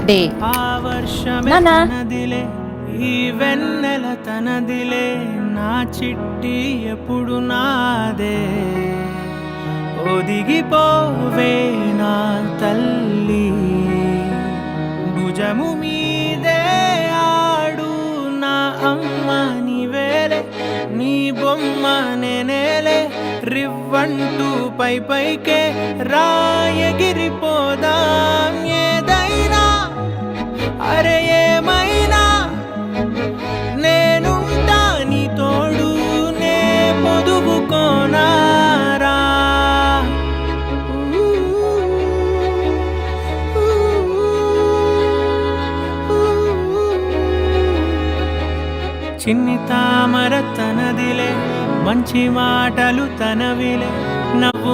day నానా ఈ వెన్నెల తనదిలే నా చిట్టి ఎప్పుడు నాదే ఒదిగిపోవే నా తల్లి భుజము మీదే ఆడు నా అమ్మ నీవేలే నీ బొమ్మ నేనేలే రివ్వంటూ పైకే రాయగిరిపోదాం ఏదైనా అరే ఏమైనా నేనుంటా నీ తోడు నే పొదుగుకోనారా చిన్ని తామర తనదిలే మంచి మాటలు తనవిలే నవ్వు